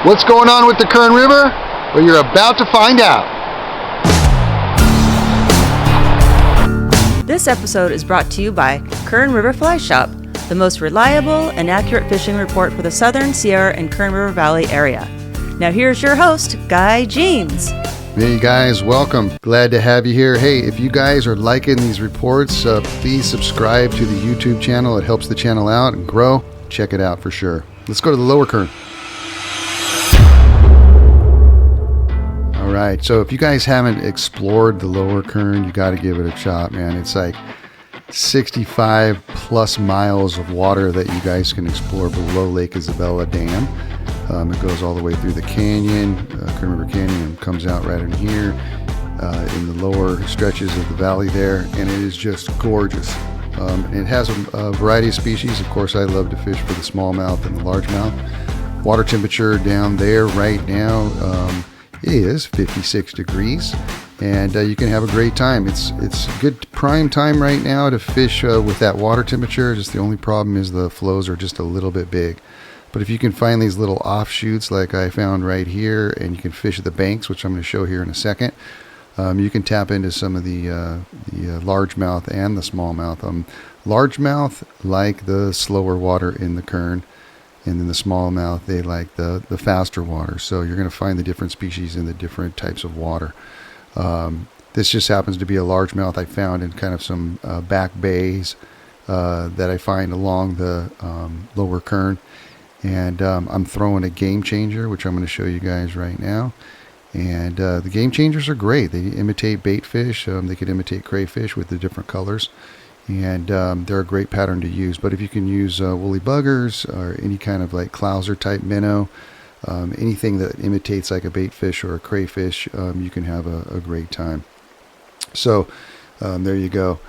What's going on with the Kern River? Well, you're about to find out. This episode is brought to you by Kern River Fly Shop, the most reliable and accurate fishing report for the Southern Sierra and Kern River Valley area. Now here's your host, Guy Jeans. Hey guys, welcome. Glad to have you here. Hey, if you guys are liking these reports, please subscribe to the YouTube channel. It helps the channel out and grow. Check it out for sure. Let's go to the Lower Kern. All right, so if you guys haven't explored the Lower Kern, you got to give it a shot, man. It's like 65 plus miles of water that you guys can explore below Lake Isabella Dam. It goes all the way through the canyon, Kern River Canyon, and comes out right in here in the lower stretches of the valley there, and it is just gorgeous. It has a variety of species. Of course, I love to fish for the smallmouth and the largemouth. Water temperature down there right now is 56 degrees, and you can have a great time. It's good prime time right now to fish with that water temperature. Just the only problem is the flows are just a little bit big. But if you can find these little offshoots like I found right here, and you can fish at the banks, which I'm going to show here in a second, you can tap into some of the largemouth and the smallmouth. Largemouth like the slower water in the Kern, and then the smallmouth, they like the faster water. So you're going to find the different species in the different types of water. This just happens to be a largemouth I found in kind of some back bays that I find along the Lower Kern. And I'm throwing a game changer, which I'm going to show you guys right now. And the game changers are great. They imitate bait fish. They could imitate crayfish with the different colors. And they're a great pattern to use. But if you can use woolly buggers or any kind of like clouser type minnow, anything that imitates like a bait fish or a crayfish, you can have a great time. So there you go.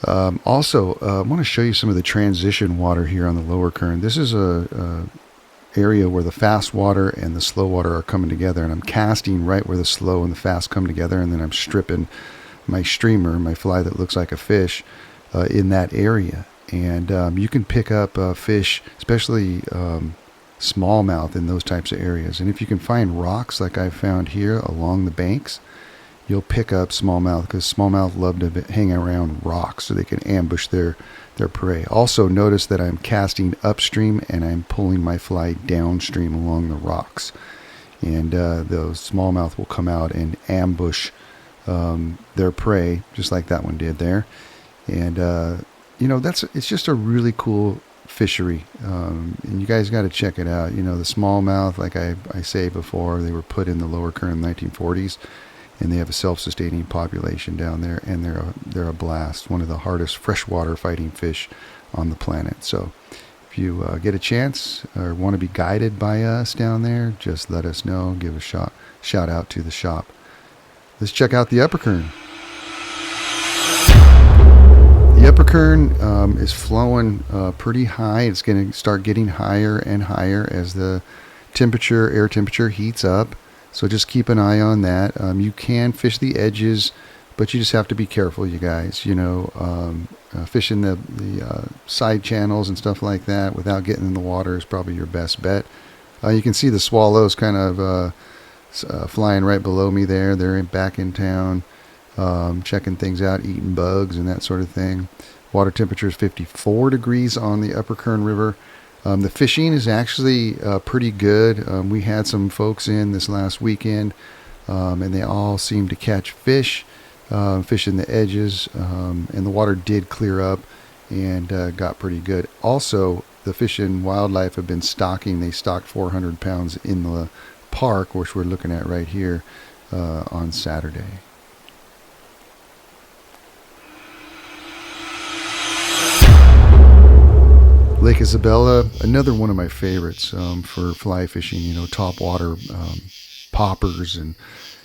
Also, I want to show you some of the transition water here on the Lower Kern. This is a area where the fast water and the slow water are coming together, and I'm casting right where the slow and the fast come together, and then I'm stripping my streamer, my fly that looks like a fish, in that area. And you can pick up fish, especially smallmouth in those types of areas. And if you can find rocks like I found here along the banks, you'll pick up smallmouth, because smallmouth love to hang around rocks so they can ambush their prey. Also notice that I'm casting upstream and I'm pulling my fly downstream along the rocks, and those smallmouth will come out and ambush their prey just like that one did there. And it's just a really cool fishery, and you guys got to check it out. The smallmouth, like I say before, they were put in the Lower Kern in the 1940s. And they have a self-sustaining population down there, and they're a blast. One of the hardest freshwater fighting fish on the planet. So if you get a chance or want to be guided by us down there, just let us know. Give a shout out to the shop. Let's check out the Upper Kern. The Upper Kern is flowing pretty high. It's going to start getting higher and higher as the air temperature heats up. So just keep an eye on that. You can fish the edges, but you just have to be careful, you guys. Fishing the side channels and stuff like that without getting in the water is probably your best bet. You can see the swallows kind of flying right below me there. They're back in town, checking things out, eating bugs and that sort of thing. Water temperature is 54 degrees on the Upper Kern River. The fishing is actually pretty good. We had some folks in this last weekend, and they all seemed to catch fish, fishing the edges, and the water did clear up and got pretty good. Also, the Fish and Wildlife have been stocking. They stocked 400 pounds in the park, which we're looking at right here, on Saturday. Lake Isabella, another one of my favorites for fly fishing, top water poppers and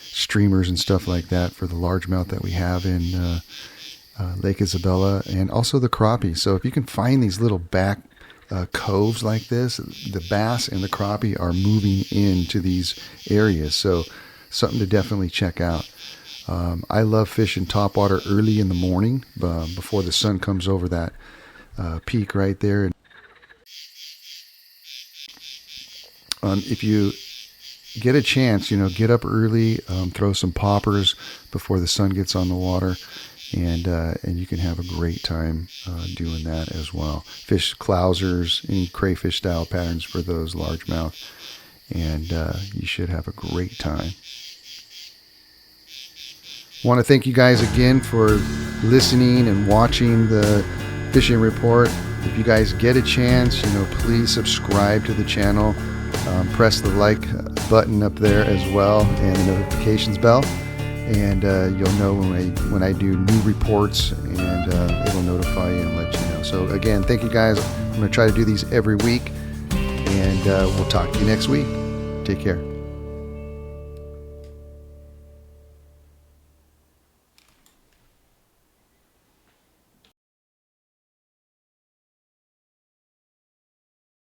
streamers and stuff like that for the largemouth that we have in Lake Isabella, and also the crappie. So if you can find these little back coves like this, the bass and the crappie are moving into these areas. So something to definitely check out. I love fishing topwater early in the morning before the sun comes over that peak right there. If you get a chance, get up early, throw some poppers before the sun gets on the water, and you can have a great time doing that as well. Fish clousers, any crayfish style patterns for those largemouth, and you should have a great time. Want to thank you guys again for listening and watching the fishing report. If you guys get a chance, please subscribe to the channel. Press the like button up there as well, and the notifications bell, and you'll know when I do new reports, and it'll notify you and let you know. So again, thank you guys. I'm going to try to do these every week, and we'll talk to you next week. Take care.